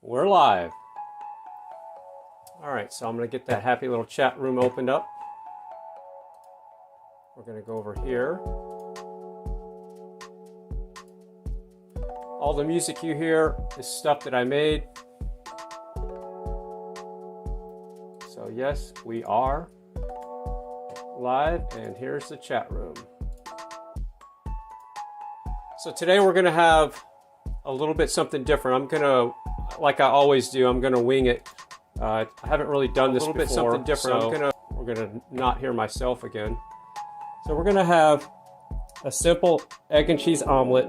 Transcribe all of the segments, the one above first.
We're live. All right, so I'm going to get that happy little chat room opened up. We're going to go over here. All the music you hear is stuff that I made. So yes, we are live, and here's the chat room. So today we're going to have a little bit something different. I'm going to, like I always do, I'm going to wing it. I haven't really done this before. A little bit something different. So we're going to not hear myself again. So we're going to have a simple egg and cheese omelet.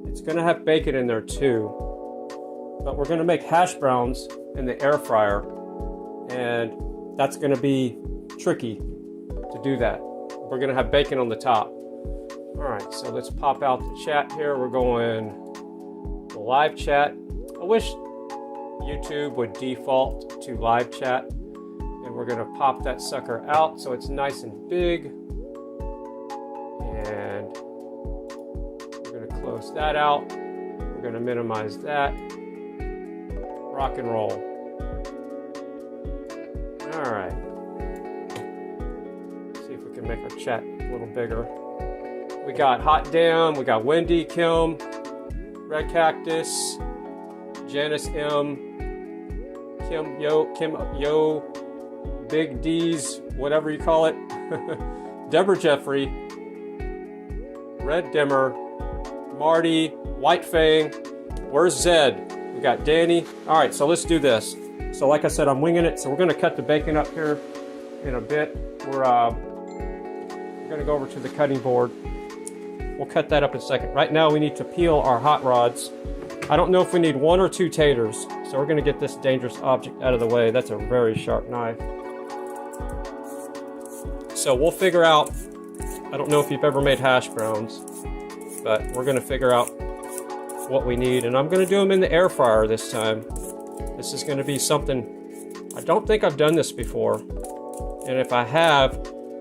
It's going to have bacon in there too. But we're going to make hash browns in the air fryer. And that's going to be tricky to do that. We're going to have bacon on the top. All right, so let's pop out the chat here. We're going live chat. I wish YouTube would default to live chat. And we're going to pop that sucker out so it's nice and big. And we're going to close that out. We're going to minimize that. Rock and roll. All right. See if we can make our chat a little bigger. We got Hot Damn, we got Wendy, Kim, Red Cactus, Janice M, Kim Yo, Big D's, whatever you call it, Deborah Jeffrey, Red Dimmer, Marty, White Fang, where's Zed? We got Danny. All right, so let's do this. So like I said, I'm winging it, so we're gonna cut the bacon up here in a bit. We're gonna go over to the cutting board. We'll cut that up in a second. Right now we need to peel our hot rods. I don't know if we need 1 or 2 taters, so we're gonna get this dangerous object out of the way. That's a very sharp knife. So we'll figure out, I don't know if you've ever made hash browns, but we're gonna figure out what we need, and I'm gonna do them in the air fryer this time. This is gonna be something, I don't think I've done this before, and if I have,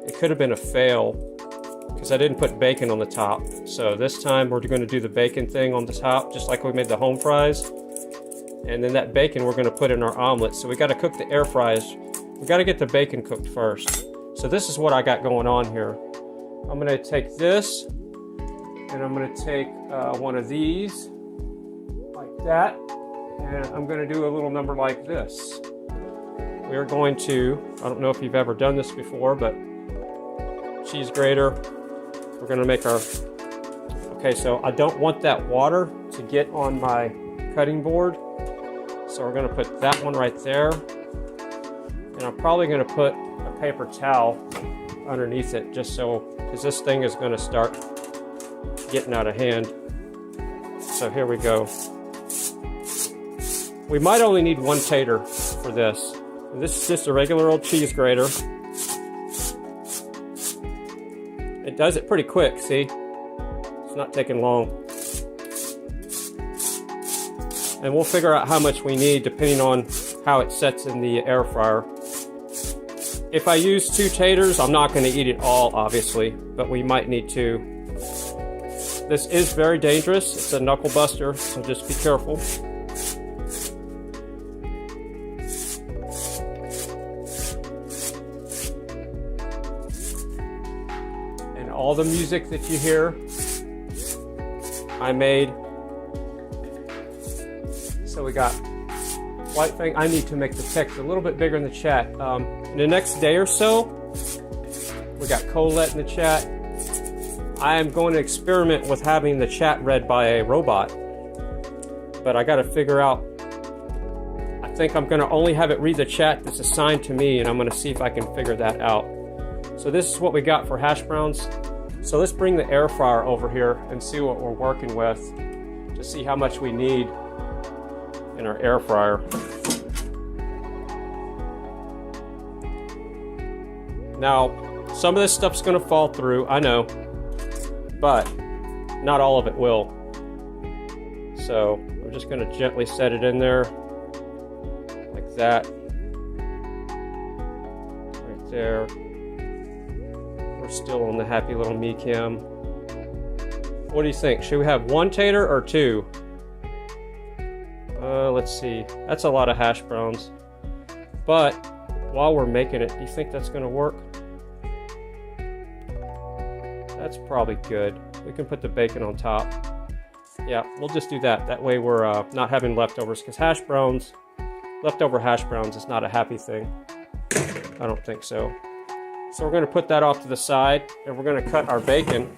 it could have been a fail, because I didn't put bacon on the top. So this time we're going to do the bacon thing on the top, just like we made the home fries. And then that bacon we're going to put in our omelet. So we got to cook the air fries. We got to get the bacon cooked first. So this is what I got going on here. I'm going to take this, and I'm going to take one of these, like that. And I'm going to do a little number like this. We are going to, I don't know if you've ever done this before, but cheese grater. We're going to make our, okay, so I don't want that water to get on my cutting board. So we're going to put that one right there. And I'm probably going to put a paper towel underneath it just so, because this thing is going to start getting out of hand. So here we go. We might only need 1 tater for this. And this is just a regular old cheese grater. It does it pretty quick, see? It's not taking long. And we'll figure out how much we need depending on how it sets in the air fryer. If I use 2 taters, I'm not going to eat it all, obviously, but we might need 2. This is very dangerous. It's a knuckle buster, so just be careful. All the music that you hear, I made. So we got White Fang. I need to make the text a little bit bigger in the chat. In the next day or so, we got Colette in the chat. I am going to experiment with having the chat read by a robot, but I got to figure out, I think I'm going to only have it read the chat that's assigned to me, and I'm going to see if I can figure that out. So this is what we got for hash browns. So let's bring the air fryer over here and see what we're working with to see how much we need in our air fryer. Now, some of this stuff's going to fall through, I know, but not all of it will. So we're just going to gently set it in there like that. Right there. We're still on the happy little me cam. What do you think? Should we have 1 tater or 2? Let's see. That's a lot of hash browns. But while we're making it, do you think that's going to work? That's probably good. We can put the bacon on top. Yeah, we'll just do that. That way we're not having leftovers, because leftover hash browns is not a happy thing. I don't think so. So we're going to put that off to the side, and we're going to cut our bacon.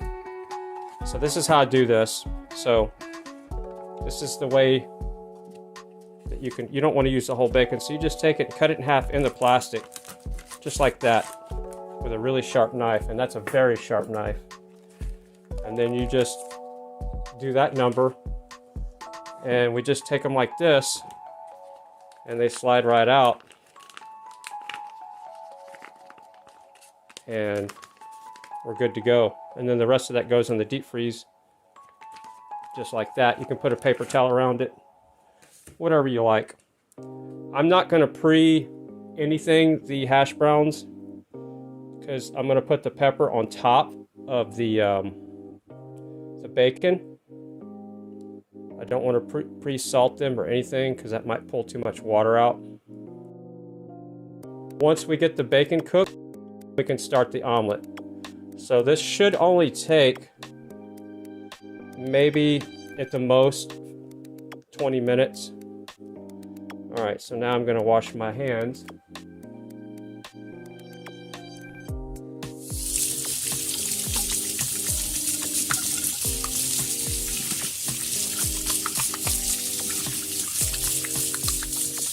So this is how I do this. So this is the way that you don't want to use the whole bacon, so you just take it and cut it in half in the plastic, just like that, with a really sharp knife, and that's a very sharp knife. And then you just do that number, and we just take them like this, and they slide right out, and we're good to go. And then the rest of that goes in the deep freeze, just like that. You can put a paper towel around it, whatever you like. I'm not going to pre-anything the hash browns, because I'm going to put the pepper on top of the bacon. I don't want to pre-salt them or anything, because that might pull too much water out. Once we get the bacon cooked, we can start the omelet. So this should only take maybe at the most 20 minutes. All right, so now I'm going to wash my hands.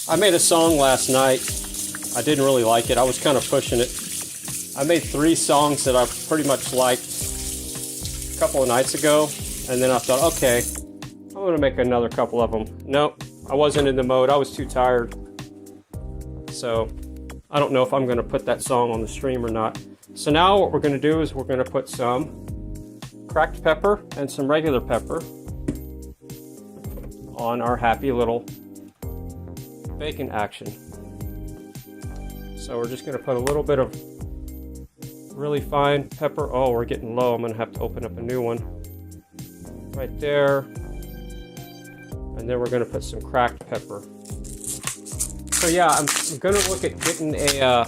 I made a song last night. I didn't really like it. I was kind of pushing it. I made 3 songs that I pretty much liked a couple of nights ago, and then I thought, okay, I'm going to make another couple of them. Nope, I wasn't in the mode. I was too tired. So I don't know if I'm going to put that song on the stream or not. So now what we're going to do is we're going to put some cracked pepper and some regular pepper on our happy little bacon action. So we're just going to put a little bit of really fine pepper. Oh, we're getting low. I'm going to have to open up a new one. Right there. And then we're going to put some cracked pepper. So yeah, I'm going to look at getting a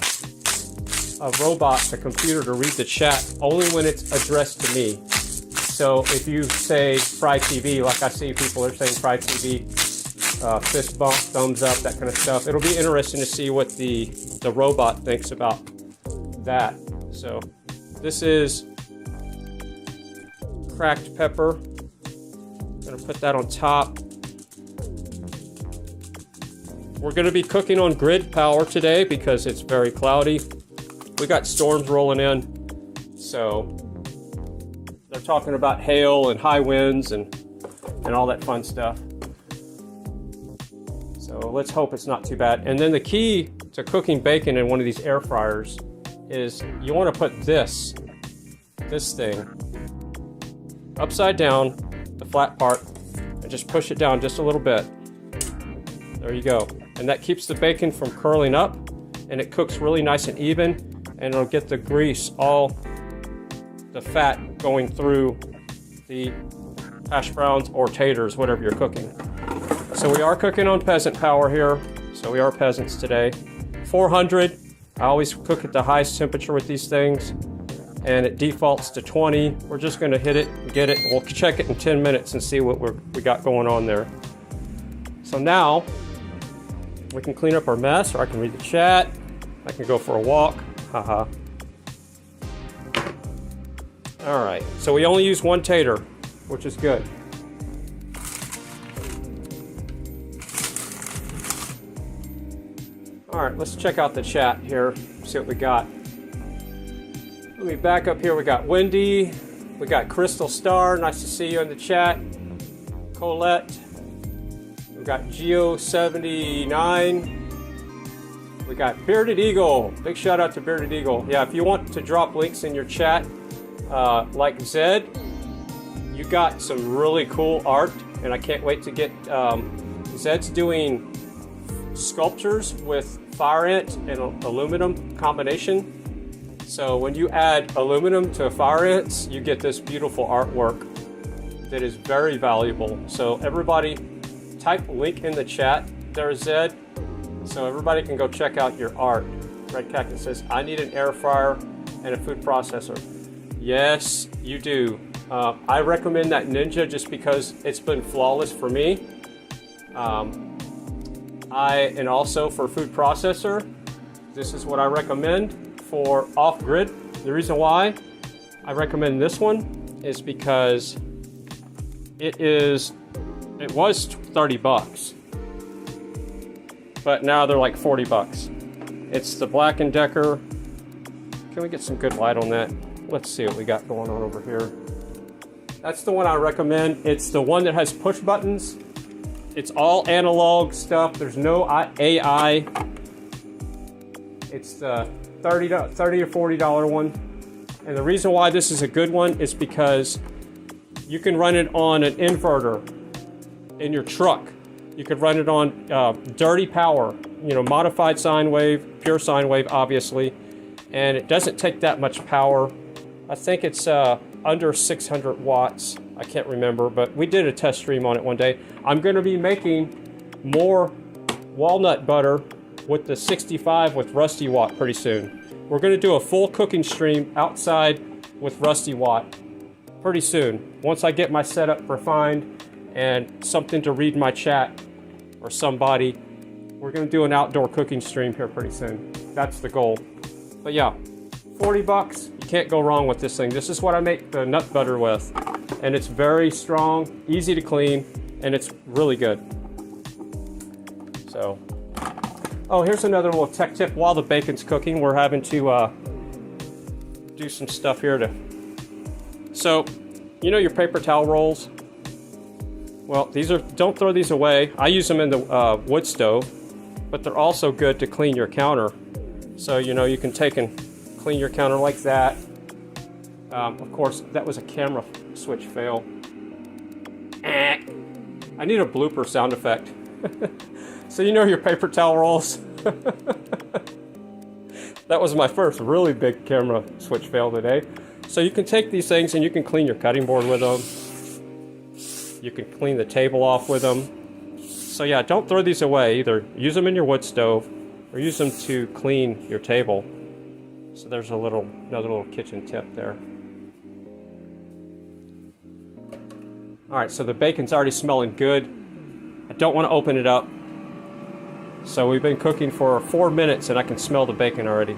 robot, a computer, to read the chat only when it's addressed to me. So if you say Fry TV, like I see people are saying Fry TV, fist bump, thumbs up, that kind of stuff. It'll be interesting to see what the robot thinks about that. So this is cracked pepper. I'm gonna put that on top. We're gonna be cooking on grid power today because it's very cloudy. We got storms rolling in, so they're talking about hail and high winds and all that fun stuff. So let's hope it's not too bad. And then the key to cooking bacon in one of these air fryers is you want to put this thing upside down, the flat part, and just push it down just a little bit. There you go. And that keeps the bacon from curling up, and it cooks really nice and even, and it'll get the grease, all the fat going through the hash browns or taters, whatever you're cooking. So we are cooking on peasant power here. So we are peasants today. 400. I always cook at the highest temperature with these things, and it defaults to 20. We're just going to hit it and get it. We'll check it in 10 minutes and see what we got going on there. So now we can clean up our mess, or I can read the chat. I can go for a walk. Haha. All right. So we only use 1 tater, which is good. All right, let's check out the chat here, see what we got. Let me back up here. We got Wendy, we got Crystal Star, nice to see you in the chat. Colette, we got Geo79, we got Bearded Eagle, big shout out to Bearded Eagle. Yeah, if you want to drop links in your chat, like Zed, you got some really cool art, and I can't wait to get, Zed's doing sculptures with fire ant and aluminum combination. So when you add aluminum to fire ants, you get this beautiful artwork that is very valuable. So everybody type link in the chat there, Zed, so everybody can go check out your art. Red Cactus says, I need an air fryer and a food processor. Yes, you do. I recommend that Ninja just because it's been flawless for me. And also for food processor, this is what I recommend for off-grid. The reason why I recommend this one is because it was 30 bucks, but now they're like 40 bucks. It's the Black & Decker. Can we get some good light on that? Let's see what we got going on over here. That's the one I recommend. It's the one that has push buttons. It's all analog stuff. There's no AI. It's the $30 or $40 one. And the reason why this is a good one is because you can run it on an inverter in your truck. You could run it on dirty power, modified sine wave, pure sine wave, obviously. And it doesn't take that much power. I think it's under 600 watts. I can't remember, but we did a test stream on it one day. I'm going to be making more walnut butter with the 65 with Rusty Watt pretty soon. We're going to do a full cooking stream outside with Rusty Watt pretty soon. Once I get my setup refined and something to read my chat or somebody, we're going to do an outdoor cooking stream here pretty soon. That's the goal. But yeah, 40 bucks. You can't go wrong with this thing. This is what I make the nut butter with. And it's very strong, easy to clean, and it's really good. So, oh, here's another little tech tip. While the bacon's cooking, we're having to do some stuff here to... So, your paper towel rolls? Well, don't throw these away. I use them in the wood stove, but they're also good to clean your counter. So, you can take and clean your counter like that. Of course, that was a camera switch fail. I need a blooper sound effect. So your paper towel rolls. That was my first really big camera switch fail today. So you can take these things and you can clean your cutting board with them. You can clean the table off with them. So yeah, don't throw these away. Either use them in your wood stove or use them to clean your table. So there's another little kitchen tip there. All right, so the bacon's already smelling good. I don't want to open it up. So we've been cooking for 4 minutes and I can smell the bacon already.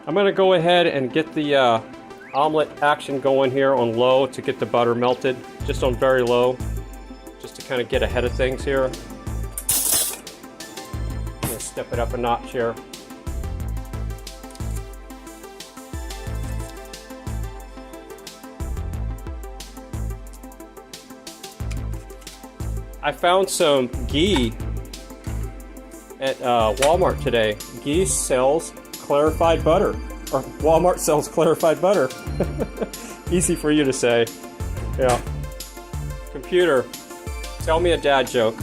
I'm going to go ahead and get the omelet action going here on low to get the butter melted, just on very low, just to kind of get ahead of things here. I'm going to step it up a notch here. I found some ghee at Walmart today. Ghee sells clarified butter, or Walmart sells clarified butter. Easy for you to say. Yeah. Computer, tell me a dad joke.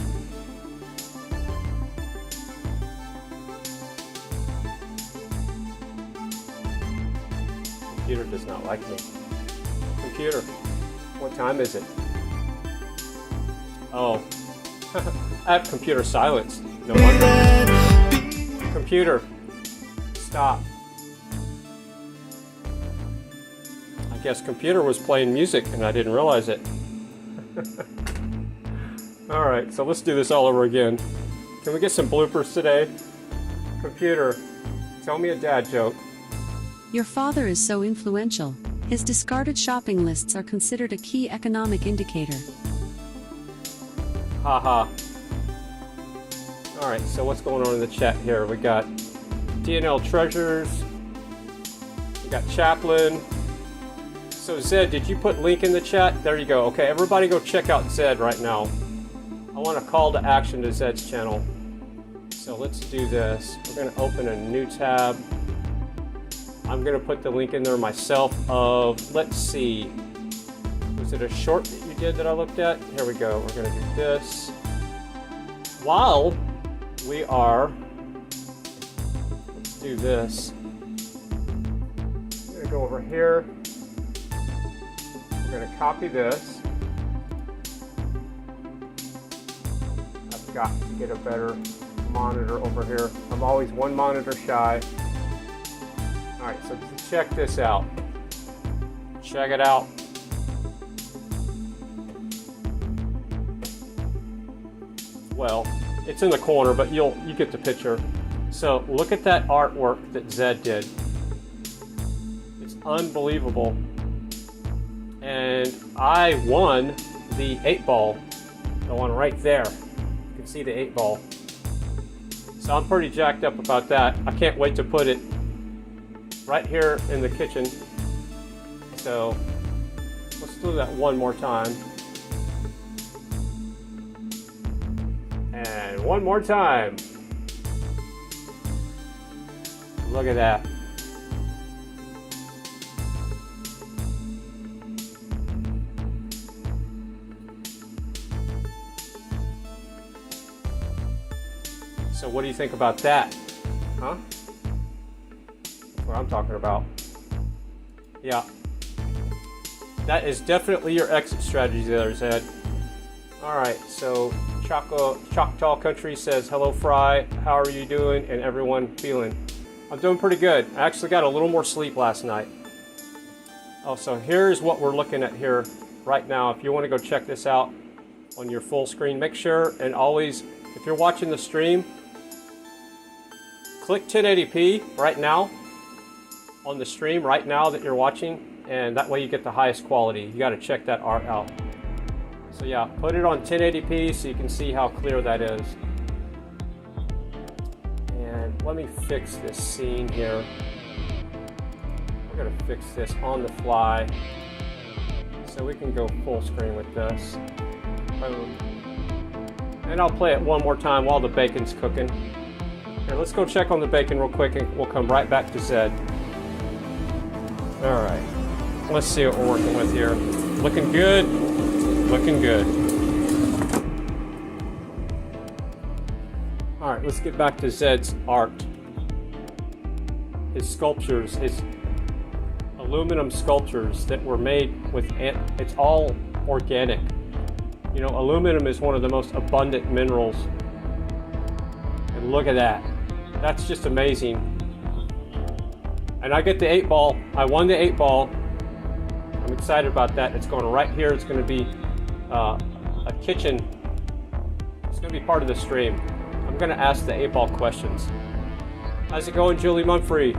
Computer does not like me. Computer, what time is it? Oh, I have computer silenced. No wonder. Computer, stop. I guess computer was playing music and I didn't realize it. Alright, so let's do this all over again. Can we get some bloopers today? Computer, tell me a dad joke. Your father is so influential. His discarded shopping lists are considered a key economic indicator. Haha. Alright, so what's going on in the chat here? We got DNL Treasures. We got Chaplin. So Zed, did you put link in the chat? There you go. Okay, everybody go check out Zed right now. I want a call to action to Zed's channel. So let's do this. We're going to open a new tab. I'm going to put the link in there myself of, let's see. Was it a short that you did that I looked at? Here we go. We're going to do this. While we are, let's do this. I'm going to go over here. We're going to copy this. got to get a better monitor over here. I'm always one monitor shy. Alright, so check this out. Check it out. Well, it's in the corner, but you get the picture. So look at that artwork that Zed did. It's unbelievable. And I won the 8-ball. The one right there. You can see the 8-ball. So I'm pretty jacked up about that. I can't wait to put it right here in the kitchen. So let's do that one more time. And one more time. Look at that. So what do you think about that? Huh? That's what I'm talking about. Yeah. That is definitely your exit strategy there, Zed. Alright, so Choctaw Country says, hello Fry, how are you doing and everyone feeling? I'm doing pretty good. I actually got a little more sleep last night. Oh, so here's what we're looking at here right now. If you want to go check this out on your full screen, make sure and always, if you're watching the stream, click 1080p right now on the stream right now that you're watching, and that way you get the highest quality. You got to check that art out. So yeah, put it on 1080p so you can see how clear that is. And let me fix this scene here. We're going to fix this on the fly so we can go full screen with this. Boom. And I'll play it one more time while the bacon's cooking. Here, let's go check on the bacon real quick and we'll come right back to Zed. Alright, let's see what we're working with here. Looking good. Looking good. Alright, let's get back to Zed's art. His sculptures, his aluminum sculptures that were made with, it's all organic. You know, aluminum is one of the most abundant minerals. And look at that. That's just amazing. And I get the 8-ball. I won the 8-ball. I'm excited about that. It's going right here. It's going to be a kitchen. It's going to be part of the stream. I'm going to ask the 8-ball questions. How's it going, Julie Mumphrey?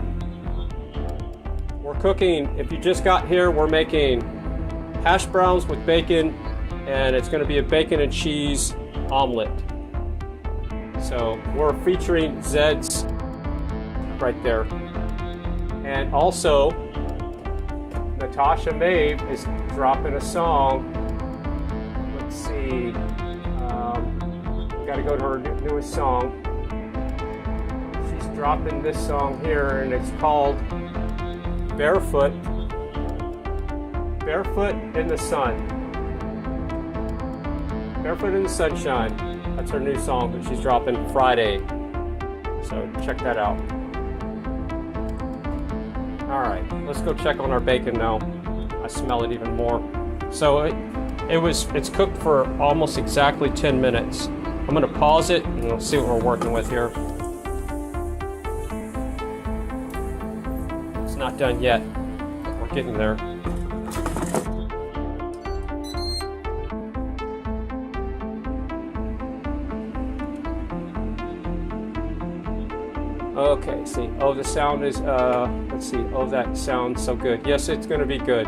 We're cooking. If you just got here, we're making hash browns with bacon, and it's going to be a bacon and cheese omelet. So we're featuring Zed's right there. And also, Natasha Maeve is dropping a song. Let's see. We got to go to her newest song. She's dropping this song here, and it's called Barefoot. Barefoot in the Sun. Barefoot in the Sunshine. That's her new song that she's dropping Friday. So check that out. Alright, let's go check on our bacon now. I smell it even more. So it's cooked for almost exactly 10 minutes. I'm going to pause it and we'll see what we're working with here. It's not done yet, but we're getting there. Okay, see, oh, the sound is, let's see, oh, that sounds so good. Yes, it's going to be good.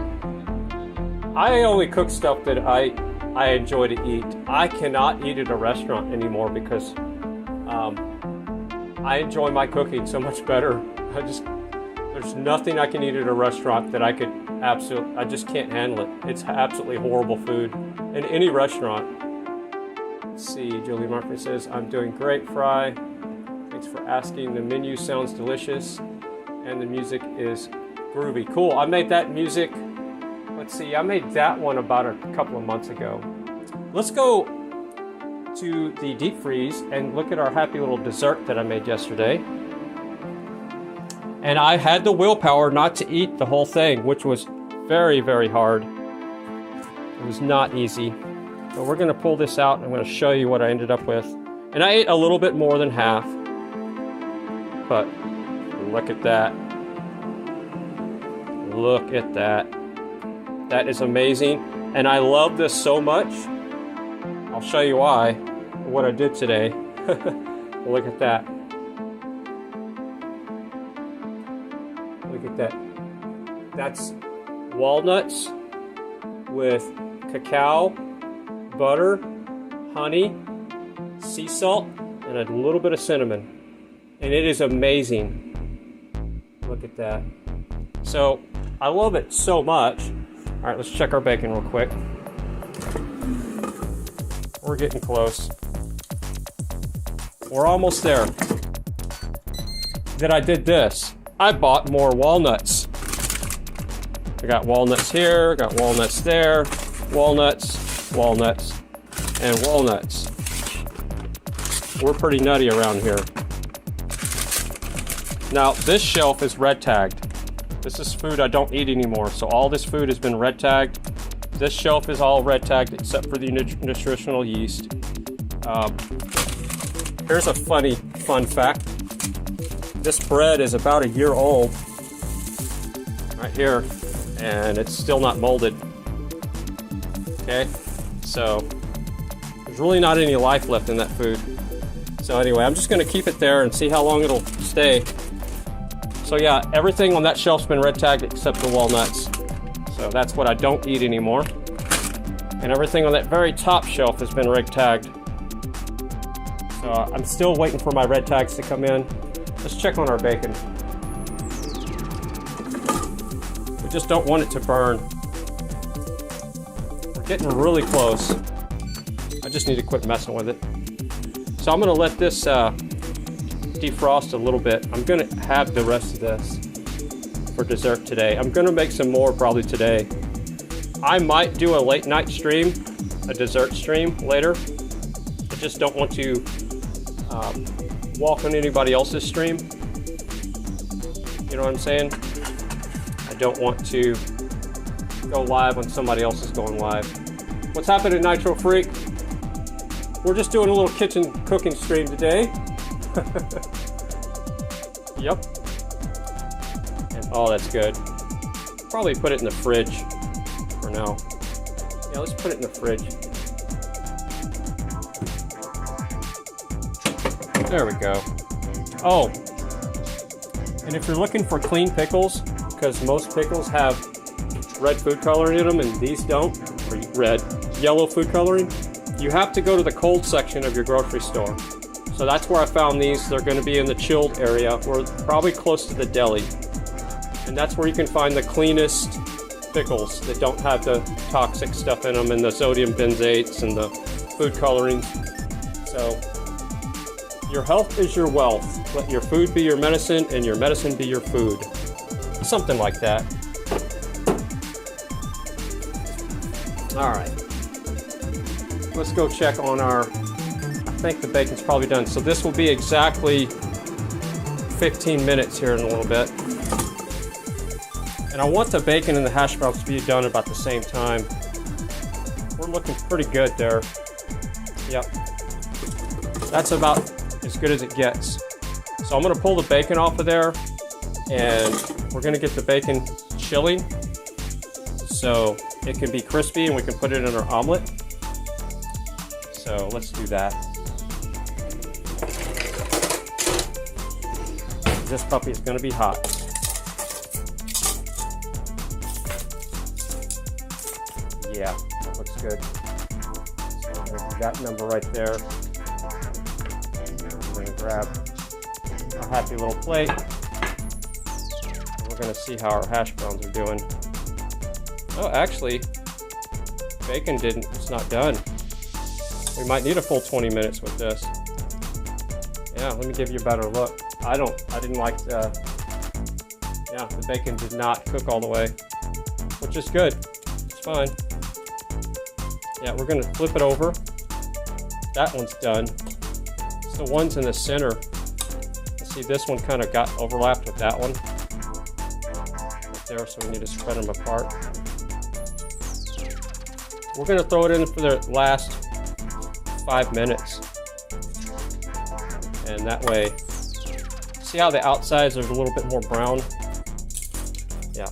I only cook stuff that I enjoy to eat. I cannot eat at a restaurant anymore because I enjoy my cooking so much better. There's nothing I can eat at a restaurant that I just can't handle it. It's absolutely horrible food in any restaurant. Let's see, Julie Murphy says, I'm doing great, Fry. Thanks for asking. The menu sounds delicious and the music is groovy. Cool. I made that music. Let's see. I made that one about a couple of months ago. Let's go to the deep freeze and look at our happy little dessert that I made yesterday. And I had the willpower not to eat the whole thing, which was very, very hard. It was not easy. But we're going to pull this out and I'm going to show you what I ended up with. And I ate a little bit more than half. But look at that. Look at that. That is amazing. And I love this so much. I'll show you why. What I did today. Look at that. Look at that. That's walnuts with cacao, butter, honey, sea salt, and a little bit of cinnamon. And it is amazing. Look at that. So, I love it so much. All right, let's check our bacon real quick. We're getting close. We're almost there. Then I did this. I bought more walnuts. I got walnuts here, got walnuts there, walnuts, walnuts, and walnuts. We're pretty nutty around here. Now, this shelf is red tagged. This is food I don't eat anymore, so all this food has been red tagged. This shelf is all red tagged except for the nutritional yeast. Here's a fun fact. This bread is about a year old, right here, and it's still not molded. Okay, so there's really not any life left in that food. So anyway, I'm just gonna keep it there and see how long it'll stay. So yeah, everything on that shelf's been red tagged except the walnuts. So that's what I don't eat anymore. And everything on that very top shelf has been red tagged. So I'm still waiting for my red tags to come in. Let's check on our bacon. We just don't want it to burn. We're getting really close. I just need to quit messing with it. So I'm gonna let this defrost a little bit. I'm gonna have the rest of this for dessert today. I'm gonna make some more probably today. I might do a late night stream, a dessert stream later. I just don't want to walk on anybody else's stream. You know what I'm saying? I don't want to go live when somebody else is going live. What's happening, Nitro Freak? We're just doing a little kitchen cooking stream today. Yep. And, oh, that's good. Probably put it in the fridge for now. Yeah, let's put it in the fridge. There we go. Oh, and if you're looking for clean pickles, because most pickles have red food coloring in them and these don't, or yellow food coloring, you have to go to the cold section of your grocery store. So that's where I found these. They're going to be in the chilled area, or probably close to the deli. And that's where you can find the cleanest pickles that don't have the toxic stuff in them and the sodium benzoates and the food colorings. So your health is your wealth. Let your food be your medicine and your medicine be your food. Something like that. All right. Let's go check on our, I think the bacon's probably done. So this will be exactly 15 minutes here in a little bit. And I want the bacon and the hash browns to be done about the same time. We're looking pretty good there. Yep. That's about as good as it gets. So I'm gonna pull the bacon off of there and we're gonna get the bacon chilling so it can be crispy and we can put it in our omelet. So let's do that. This puppy is gonna be hot. Yeah, that looks good. So I'm gonna do that number right there. I'm gonna grab a happy little plate. And we're gonna see how our hash browns are doing. Oh, actually, bacon it's not done. We might need a full 20 minutes with this. Yeah, let me give you a better look. I didn't like the bacon did not cook all the way, which is good. It's fine. Yeah, we're gonna flip it over. That one's done. It's the ones in the center. See, this one kind of got overlapped with that one right there, so we need to spread them apart. We're gonna throw it in for the last 5 minutes. And that way, see how the outsides are a little bit more brown? Yeah.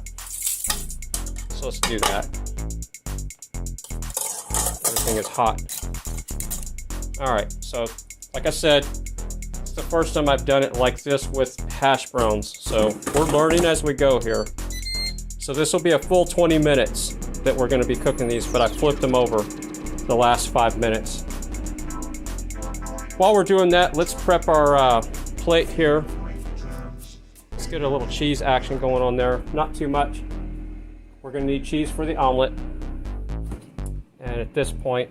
So let's do that. Everything is hot. Alright, so like I said, it's the first time I've done it like this with hash browns. So we're learning as we go here. So this will be a full 20 minutes that we're going to be cooking these, but I flipped them over the last 5 minutes. While we're doing that, let's prep our plate here. Let's get a little cheese action going on there. Not too much. We're going to need cheese for the omelet. And at this point,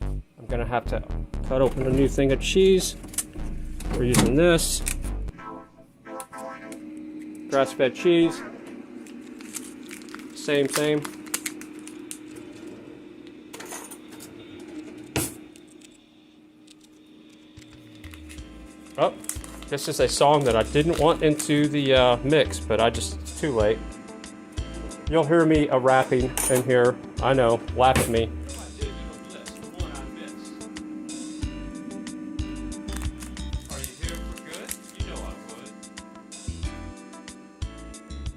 I'm going to have to cut open a new thing of cheese. We're using this. Grass-fed cheese. Same. Oh, this is a song that I didn't want into the mix, but it's too late. You'll hear me rapping in here. I know, laugh at me.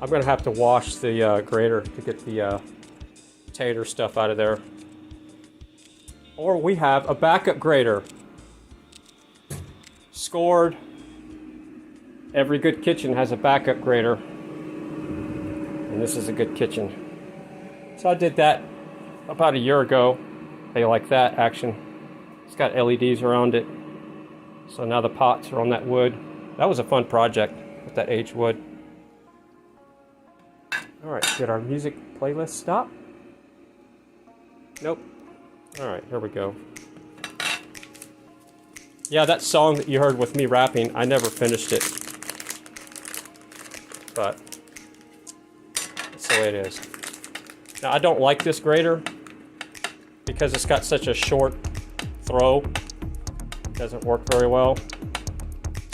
I'm gonna have to wash the grater to get the tater stuff out of there. Or we have a backup grater. Scored. Every good kitchen has a backup grater. And this is a good kitchen. So I did that about a year ago. They like that action. It's got LEDs around it. So now the pots are on that wood. That was a fun project with that aged wood. Alright, did our music playlist stop? Nope. Alright, here we go. Yeah, that song that you heard with me rapping, I never finished it. But that's the way it is. Now, I don't like this grater because it's got such a short throw. It doesn't work very well.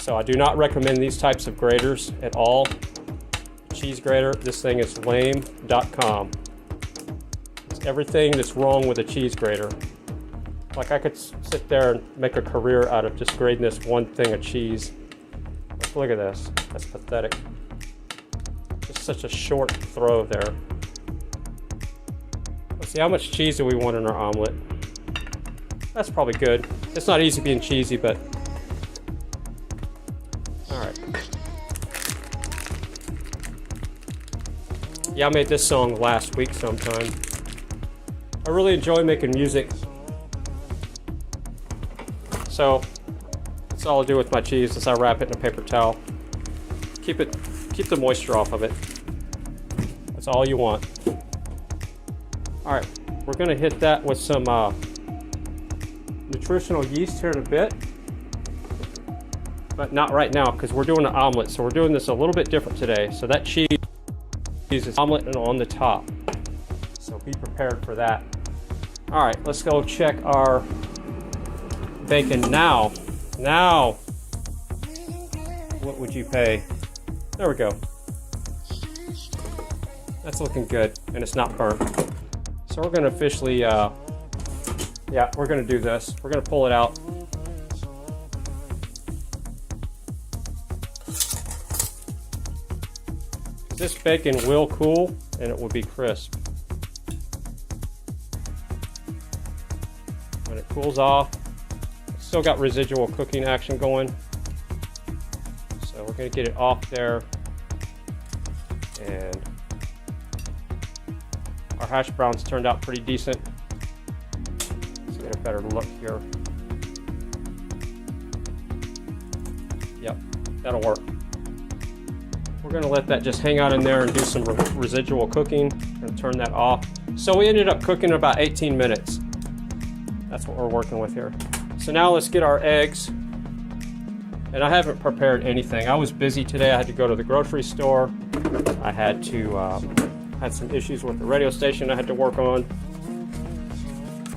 So I do not recommend these types of graters at all. Cheese grater, this thing is lame.com. It's everything that's wrong with a cheese grater. Like I could sit there and make a career out of just grating this one thing of cheese. Look at this, that's pathetic. Just such a short throw there. Let's see, how much cheese do we want in our omelet? That's probably good. It's not easy being cheesy, but alright. Yeah, I made this song last week sometime. I really enjoy making music. So that's all I do with my cheese is I wrap it in a paper towel. Keep the moisture off of it. That's all you want. Alright, we're gonna hit that with some nutritional yeast here in a bit. But not right now because we're doing an omelet, so we're doing this a little bit different today. So that cheese is omelet and on the top. So be prepared for that. Alright, let's go check our bacon now. Now, what would you pay? There we go. That's looking good, and it's not burnt. So we're gonna officially, yeah, we're gonna do this. We're gonna pull it out. This bacon will cool, and it will be crisp. When it cools off, it's still got residual cooking action going. So we're gonna get it off there. And our hash browns turned out pretty decent. Let's get a better look here. Yep, that'll work. We're gonna let that just hang out in there and do some residual cooking and turn that off. So we ended up cooking about 18 minutes. That's what we're working with here. So now let's get our eggs. And I haven't prepared anything. I was busy today. I had to go to the grocery store. I had to had some issues with the radio station I had to work on.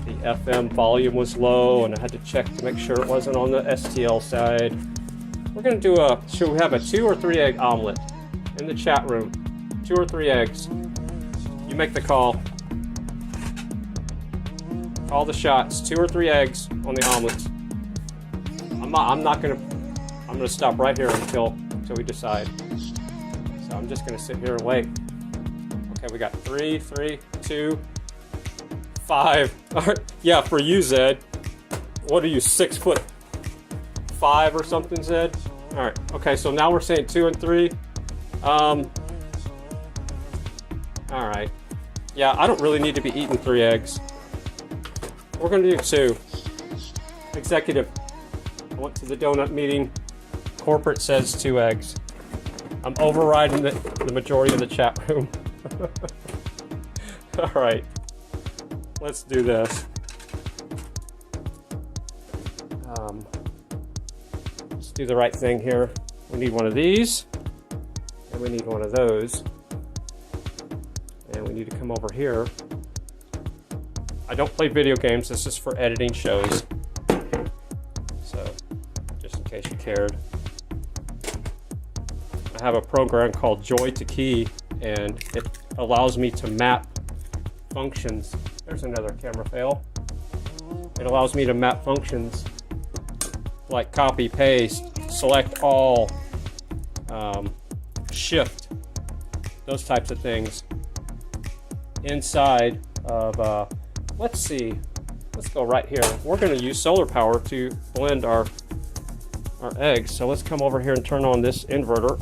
The FM volume was low, and I had to check to make sure it wasn't on the STL side. We're gonna do should we have a 2 or 3 egg omelet? In the chat room, 2 or 3 eggs. You make the call. Call the shots. 2 or 3 eggs on the omelets. I'm not gonna I'm gonna stop right here until we decide. So I'm just gonna sit here and wait. Okay, we got 3, 2, 5. All right, yeah, for you, Zed. What are you, 6'5" or something, Zed? All right. Okay, so now we're saying 2 and 3. All right. Yeah, I don't really need to be eating 3 eggs. We're gonna do 2. Executive, I went to the donut meeting. Corporate says 2 eggs. I'm overriding the majority of the chat room. All right, let's do this. Let's do the right thing here. We need one of these, and we need one of those. And we need to come over here. I don't play video games, this is for editing shows. So, just in case you cared. I have a program called Joy to Key, and it allows me to map functions. There's another camera fail. It allows me to map functions like copy, paste, select all, shift, those types of things inside of, let's see, let's go right here. We're going to use solar power to blend our eggs. So let's come over here and turn on this inverter.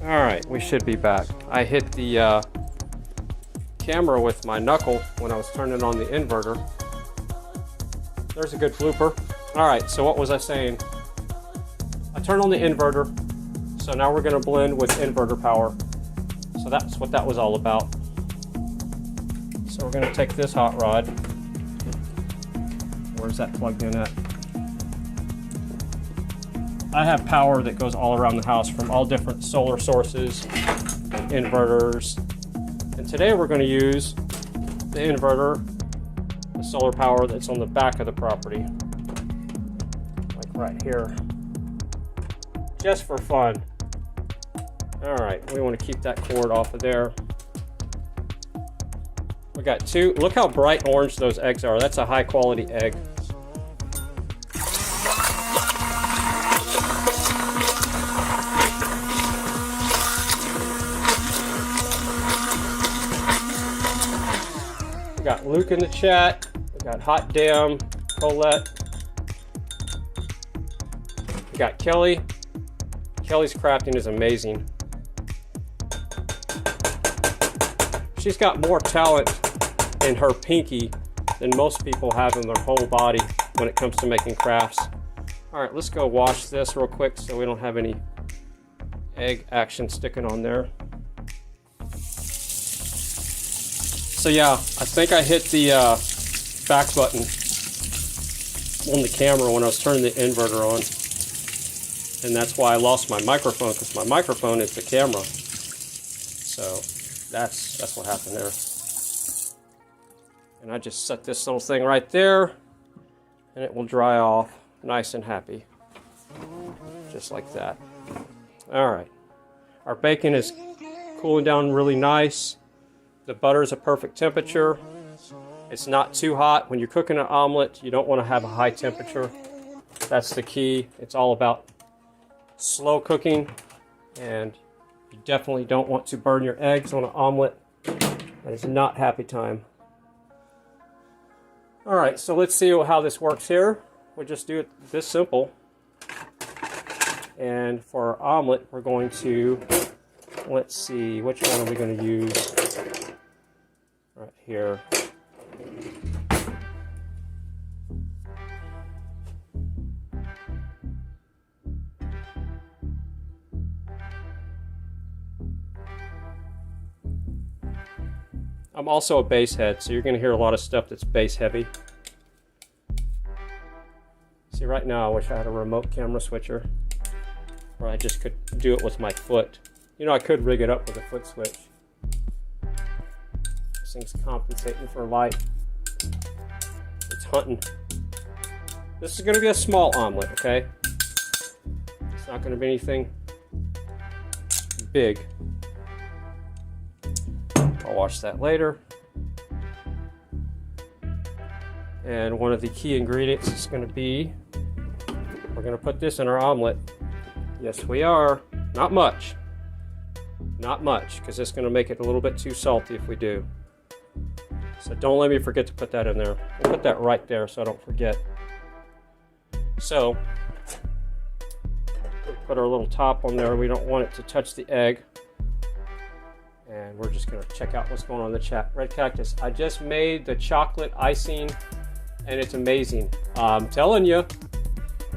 Alright, we should be back. I hit the camera with my knuckle when I was turning on the inverter. There's a good blooper. Alright, so what was I saying? I turned on the inverter, so now we're going to blend with inverter power. So that's what that was all about. So we're going to take this hot rod. Where's that plugged in at? I have power that goes all around the house from all different solar sources and inverters. And today we're going to use the inverter, the solar power that's on the back of the property. Like right here. Just for fun. Alright, we want to keep that cord off of there. We got 2. Look how bright orange those eggs are. That's a high quality egg. We got Luke in the chat. We got Hot Damn, Colette. We got Kelly. Kelly's crafting is amazing. She's got more talent in her pinky than most people have in their whole body when it comes to making crafts. All right, let's go wash this real quick so we don't have any egg action sticking on there. So yeah, I think I hit the back button on the camera when I was turning the inverter on. And that's why I lost my microphone, because my microphone is the camera. So that's what happened there. And I just set this little thing right there, and it will dry off nice and happy. Just like that. All right. Our bacon is cooling down really nice. The butter is a perfect temperature. It's not too hot. When you're cooking an omelet, you don't want to have a high temperature. That's the key. It's all about slow cooking, and you definitely don't want to burn your eggs on an omelet. That is not happy time. All right, so let's see how this works here. We'll just do it this simple. And for our omelet, we're going to, let's see, which one are we going to use? Right here. I'm also a bass head, so you're going to hear a lot of stuff that's bass heavy. See, right now I wish I had a remote camera switcher, or I just could do it with my foot. You know, I could rig it up with a foot switch. This thing's compensating for light. It's hunting. This is going to be a small omelet, okay? It's not going to be anything big. I'll wash that later. And one of the key ingredients is going to be, we're going to put this in our omelet. Yes, we are. Not much. Not much, because it's going to make it a little bit too salty if we do. So don't let me forget to put that in there. We'll put that right there so I don't forget. So, we'll put our little top on there. We don't want it to touch the egg. And we're just going to check out what's going on in the chat. Red Cactus, I just made the chocolate icing and it's amazing. I'm telling you.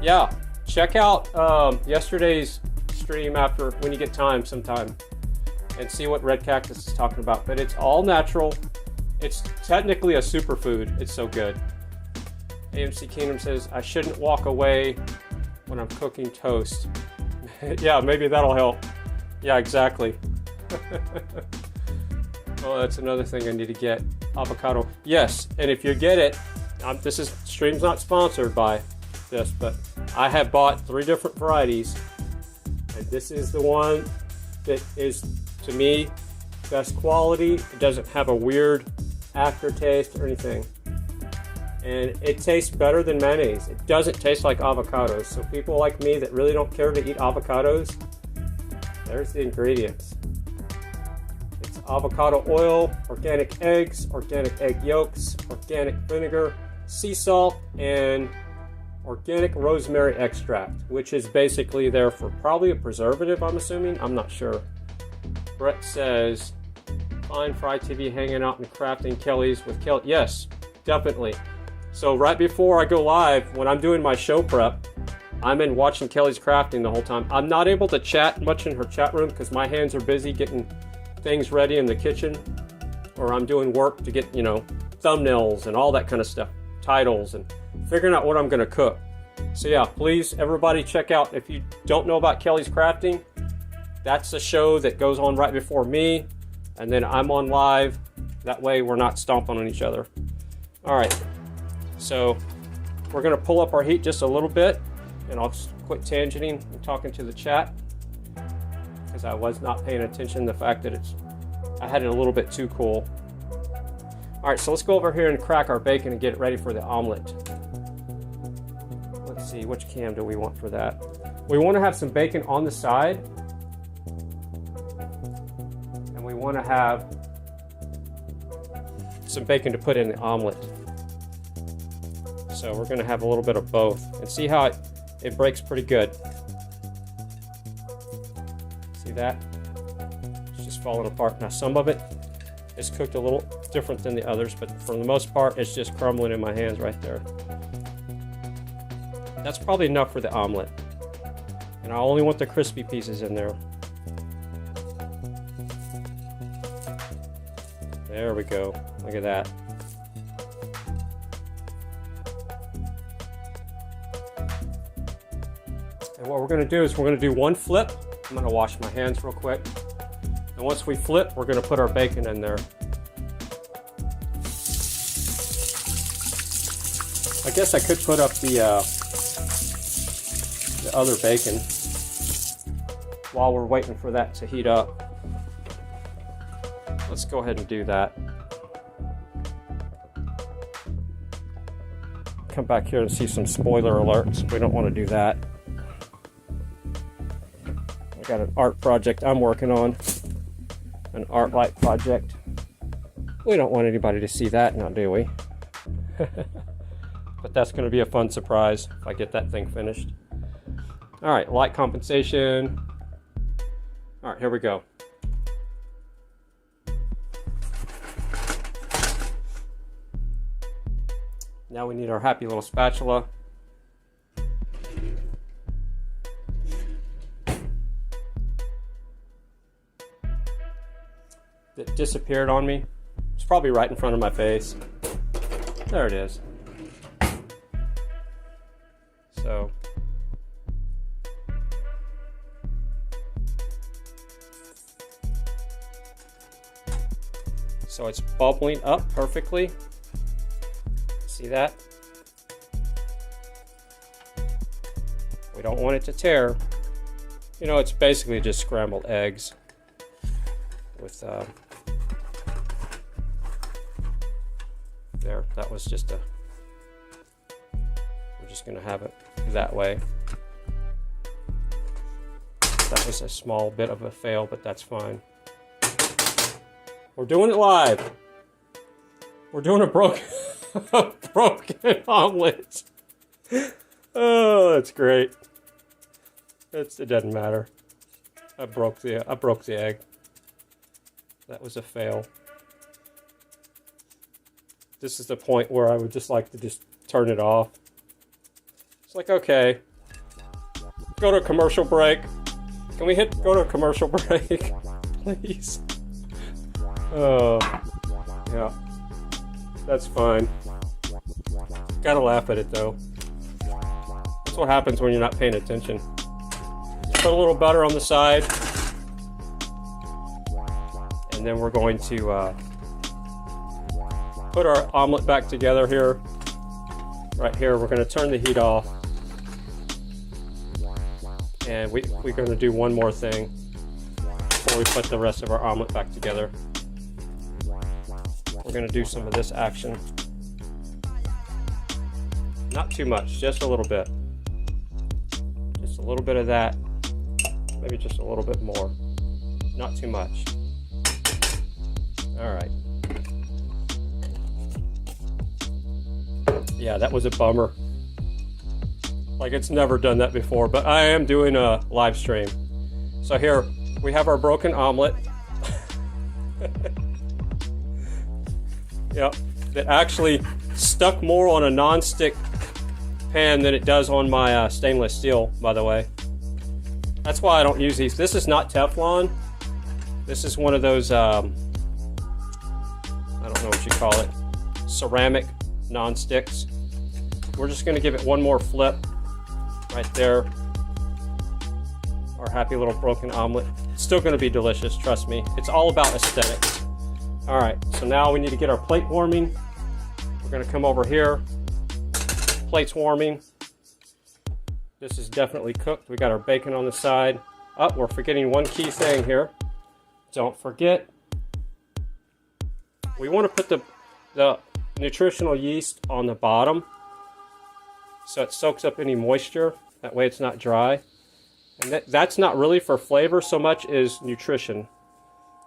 Yeah, check out yesterday's stream after, when you get time sometime, and see what Red Cactus is talking about. But it's all natural. It's technically a superfood. It's so good. AMC Kingdom says, I shouldn't walk away when I'm cooking toast. Yeah, maybe that'll help. Yeah, exactly. Oh, that's another thing I need to get. Avocado. Yes, and if you get it, this stream's not sponsored by this, but I have bought 3 different varieties, and this is the one that is, to me, best quality. It doesn't have a weird aftertaste or anything, and it tastes better than mayonnaise. It doesn't taste like avocados, so people like me that really don't care to eat avocados, there's the ingredients. It's avocado oil, organic eggs, organic egg yolks, organic vinegar, sea salt, and organic rosemary extract, which is basically there for probably a preservative, I'm assuming. I'm not sure. Brett says, fine, Fry TV hanging out and crafting Kelly's with Kelly. Yes, definitely. So right before I go live, when I'm doing my show prep, I'm in watching Kelly's crafting the whole time. I'm not able to chat much in her chat room because my hands are busy getting things ready in the kitchen, or I'm doing work to get, you know, thumbnails and all that kind of stuff, titles, and figuring out what I'm going to cook. So yeah, please, everybody check out, if you don't know about Kelly's Crafting, that's a show that goes on right before me, and then I'm on live. That way we're not stomping on each other. All right, so we're going to pull up our heat just a little bit, and I'll quit tangenting and talking to the chat, because I was not paying attention to the fact that I had it a little bit too cool. All right, so let's go over here and crack our bacon and get it ready for the omelet. Let's see, which cam do we want for that? We want to have some bacon on the side, and we want to have some bacon to put in the omelet. So we're going to have a little bit of both, and see how it breaks pretty good. See that? It's just falling apart. Now some of it is cooked a little different than the others, but for the most part it's just crumbling in my hands right there. That's probably enough for the omelet, and I only want the crispy pieces in there. There we go. Look at that. And what we're going to do is we're going to do one flip. I'm going to wash my hands real quick. And once we flip, we're going to put our bacon in there. I guess I could put up the other bacon while we're waiting for that to heat up. Let's go ahead and do that. Come back here and see some spoiler alerts. We don't want to do that. I got an art project I'm working on, an art light project. We don't want anybody to see that now, do we? But that's going to be a fun surprise if I get that thing finished. All right, light compensation. All right, here we go. Now we need our happy little spatula. That disappeared on me. It's probably right in front of my face. There it is. So it's bubbling up perfectly. See that? We don't want it to tear. You know, it's basically just scrambled eggs with there. That was just we're just gonna have it that way. That was a small bit of a fail, but that's fine. We're doing it live. We're doing a broken omelet. Oh, that's great. It doesn't matter. I broke the egg. That was a fail. This is the point where I would just like to just turn it off. It's like, okay, go to a commercial break. Can we go to a commercial break, please? Oh, yeah, that's fine. Gotta laugh at it though. That's what happens when you're not paying attention. Put a little butter on the side, and then we're going to put our omelet back together here. Right here, we're going to turn the heat off, and we're going to do one more thing before we put the rest of our omelet back together. We're going to do some of this action. Not too much, just a little bit. Just a little bit of that. Maybe just a little bit more. Not too much. All right. Yeah, that was a bummer. Like, it's never done that before, but I am doing a live stream. So here, we have our broken omelet. Yep, that actually stuck more on a non-stick pan than it does on my stainless steel, by the way. That's why I don't use these. This is not Teflon. This is one of those, I don't know what you call it, ceramic non-sticks. We're just going to give it one more flip right there. Our happy little broken omelet. It's still going to be delicious, trust me. It's all about aesthetics. All right, so now we need to get our plate warming. We're going to come over here. Plate's warming. This is definitely cooked. We got our bacon on the side. Oh, we're forgetting one key thing here. Don't forget, we want to put the nutritional yeast on the bottom so it soaks up any moisture. That way it's not dry. And that's not really for flavor so much as nutrition.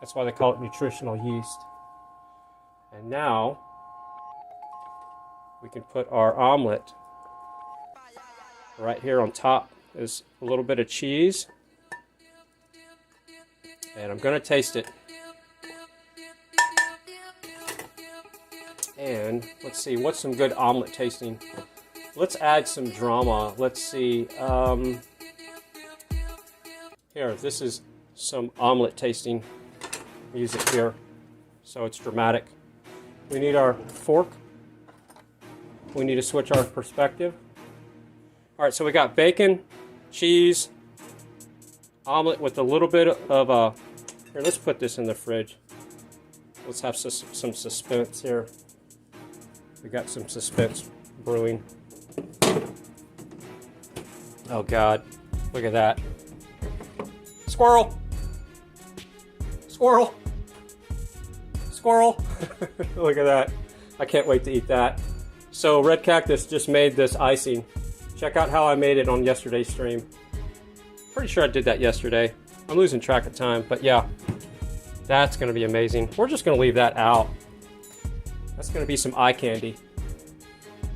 That's why they call it nutritional yeast. And now we can put our omelet right here on top. Is a little bit of cheese. And I'm going to taste it. And let's see, what's some good omelet tasting? Let's add some drama. Let's see. Here, this is some omelet tasting music here. So it's dramatic. We need our fork. We need to switch our perspective. All right, so we got bacon, cheese, omelet with a little bit of here, let's put this in the fridge. Let's have some suspense here. We got some suspense brewing. Oh God, look at that. Squirrel! Squirrel! Squirrel! Look at that. I can't wait to eat that. So Red Cactus just made this icing. Check out how I made it on yesterday's stream. Pretty sure I did that yesterday. I'm losing track of time, but yeah. That's gonna be amazing. We're just gonna leave that out. That's gonna be some eye candy.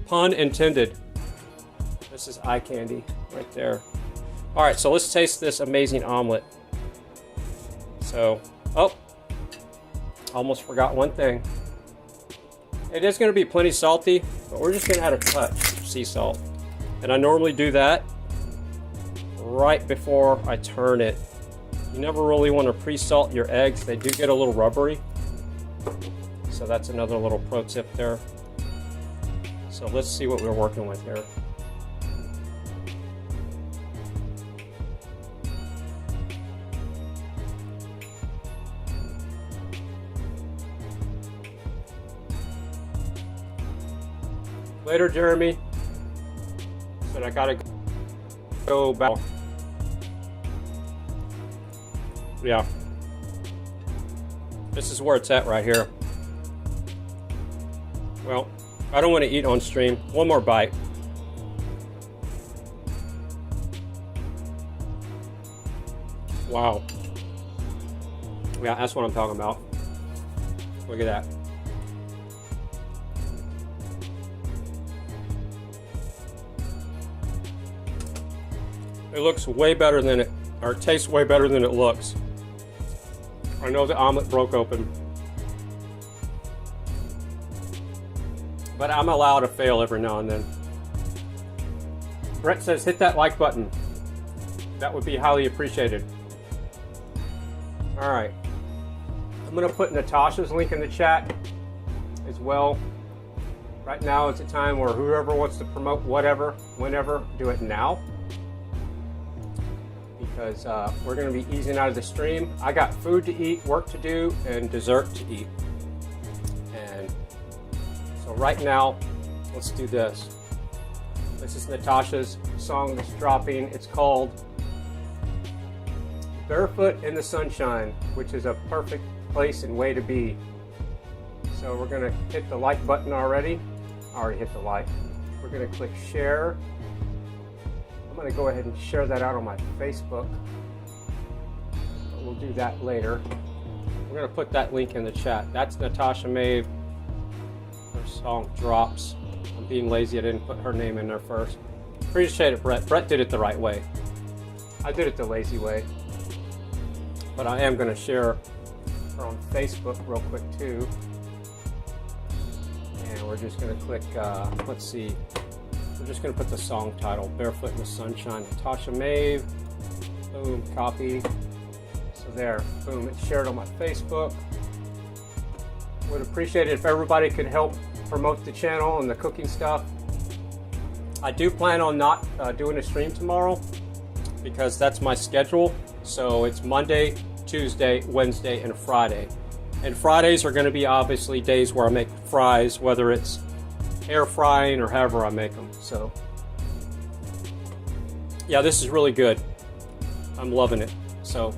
Pun intended. This is eye candy right there. All right, so let's taste this amazing omelet. So, oh, almost forgot one thing. It is gonna be plenty salty, but we're just gonna add a touch of sea salt. And I normally do that right before I turn it. You never really want to pre-salt your eggs. They do get a little rubbery. So that's another little pro tip there. So let's see what we're working with here. Later, Jeremy. Said I gotta go back. Yeah. This is where it's at right here. Well, I don't want to eat on stream. One more bite. Wow. Yeah, that's what I'm talking about. Look at that. It looks way better than it, or it tastes way better than it looks. I know the omelet broke open, but I'm allowed to fail every now and then. Brett says hit that like button. That would be highly appreciated. All right. I'm going to put Natasha's link in the chat as well. Right now it's a time where whoever wants to promote whatever, whenever, do it now. Because we're going to be easing out of the stream. I got food to eat, work to do, and dessert to eat. And so right now, let's do this. This is Natasha's song that's dropping. It's called Barefoot in the Sunshine, which is a perfect place and way to be. So we're going to hit the like button already. I already hit the like. We're going to click share. I'm going to go ahead and share that out on my Facebook. But we'll do that later. We're going to put that link in the chat. That's Natasha Maeve. Her song drops. I'm being lazy. I didn't put her name in there first. Appreciate it, Brett. Brett did it the right way. I did it the lazy way. But I am going to share her on Facebook real quick too. And we're just going to click, let's see. We're just going to put the song title, Barefoot in the Sunshine, Natasha Maeve. Boom, copy. So there, boom, it's shared on my Facebook. Would appreciate it if everybody could help promote the channel and the cooking stuff. I do plan on not doing a stream tomorrow because that's my schedule. So it's Monday, Tuesday, Wednesday, and Friday. And Fridays are going to be obviously days where I make fries, whether it's air frying or however I make them. So yeah, this is really good. I'm loving it. So,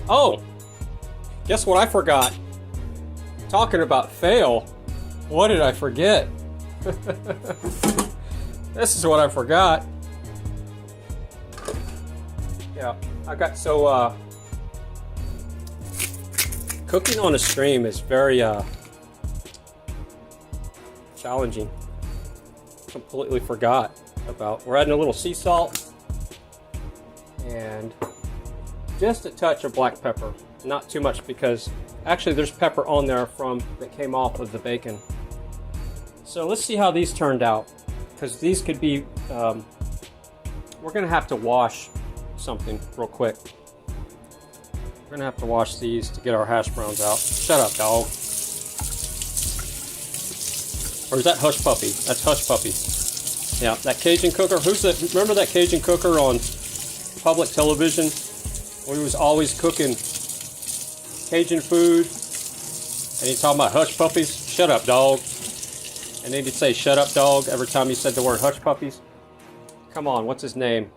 oh, guess what I forgot? Talking about fail, what did I forget? This is what I forgot. Yeah, I got so cooking on a stream is very challenging. Completely forgot about. We're adding a little sea salt and just a touch of black pepper. Not too much because actually there's pepper on there from that came off of the bacon. So let's see how these turned out, because these could be we're gonna have to wash something real quick. We're gonna have to wash these to get our hash browns out. Shut up, dog. Or is that Hush Puppy? That's Hush Puppy. Yeah, that Cajun cooker. Who's that? Remember that Cajun cooker on public television? Where he was always cooking Cajun food. And he's talking about hush puppies. Shut up, dog. And then he'd say, shut up, dog, every time he said the word hush puppies. Come on, what's his name?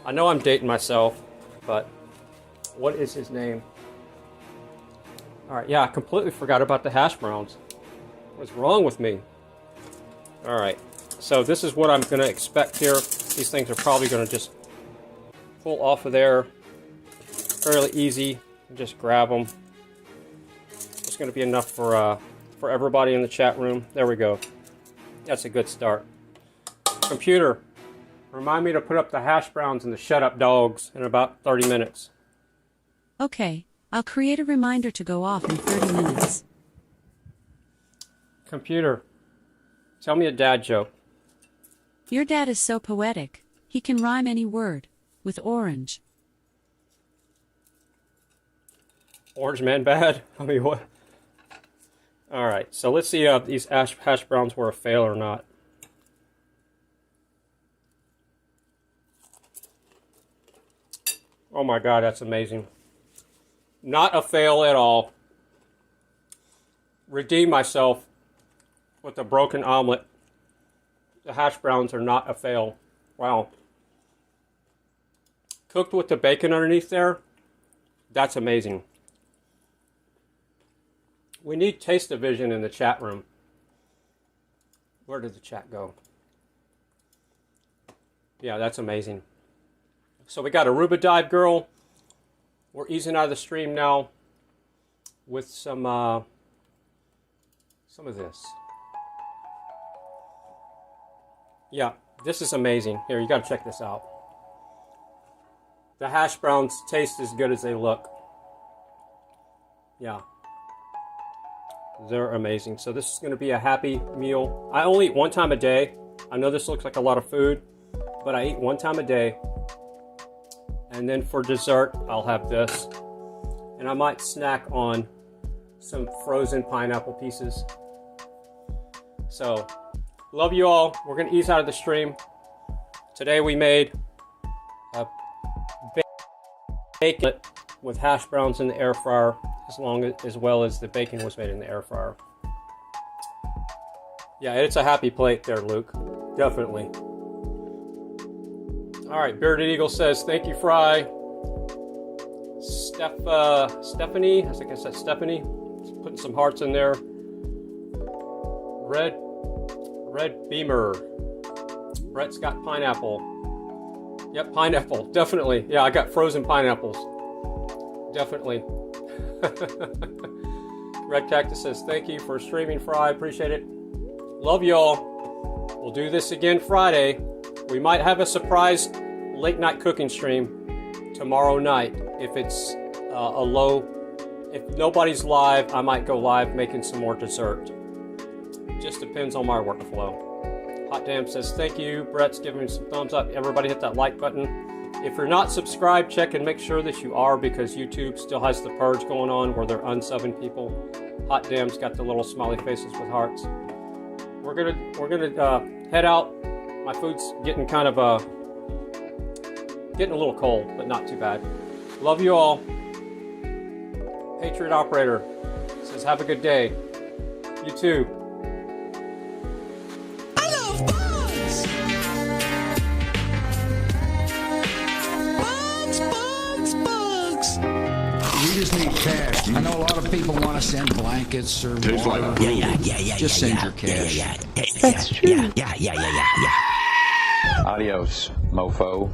I know I'm dating myself, but what is his name? All right, yeah, I completely forgot about the hash browns. What's wrong with me? All right, so this is what I'm going to expect here. These things are probably going to just pull off of there fairly easy. Just grab them. It's going to be enough for everybody in the chat room. There we go. That's a good start. Computer, remind me to put up the hash browns and the shut up dogs in about 30 minutes. Okay, I'll create a reminder to go off in 30 minutes. Computer, tell me a dad joke. Your dad is so poetic. He can rhyme any word with orange. Orange man bad? I mean, what? All right, so let's see if these hash browns were a fail or not. Oh my God, that's amazing. Not a fail at all. Redeem myself with a broken omelet. The hash browns are not a fail. Wow. Cooked with the bacon underneath there, that's amazing. We need taste division in the chat room. Where did the chat go? Yeah, that's amazing. So we got Aruba Dive Girl. We're easing out of the stream now with some of this. Yeah, this is amazing. Here, you got to check this out. The hash browns taste as good as they look. Yeah. They're amazing. So this is going to be a happy meal. I only eat one time a day. I know this looks like a lot of food, but I eat one time a day. And then for dessert, I'll have this. And I might snack on some frozen pineapple pieces. So, love you all. We're going to ease out of the stream. Today we made a bacon with hash browns in the air fryer, as well as the bacon was made in the air fryer. Yeah, it's a happy plate there, Luke. Definitely. All right, Bearded Eagle says, thank you, Fry. Stephanie, I think I said Stephanie. Putting some hearts in there. Red Beamer. Brett's got pineapple. Yep, pineapple, definitely. Yeah, I got frozen pineapples. Definitely. Red Cactus says, thank you for streaming, Fry. Appreciate it. Love y'all. We'll do this again Friday. We might have a surprise late night cooking stream tomorrow night. If it's if nobody's live, I might go live making some more dessert. Just depends on my workflow. Hot Damn says, thank you. Brett's giving me some thumbs up. Everybody hit that like button. If you're not subscribed, check and make sure that you are, because YouTube still has the purge going on where they're unsubbing people. Hot Damn's got the little smiley faces with hearts. We're gonna head out. My food's getting kind of getting a little cold, but not too bad. Love you all. Patriot Operator says, have a good day. You too. I love bugs! Bugs! We just need cash. I know a lot of people want to send blankets or water. Yeah. Just send your cash. That's true. Adios, mofo.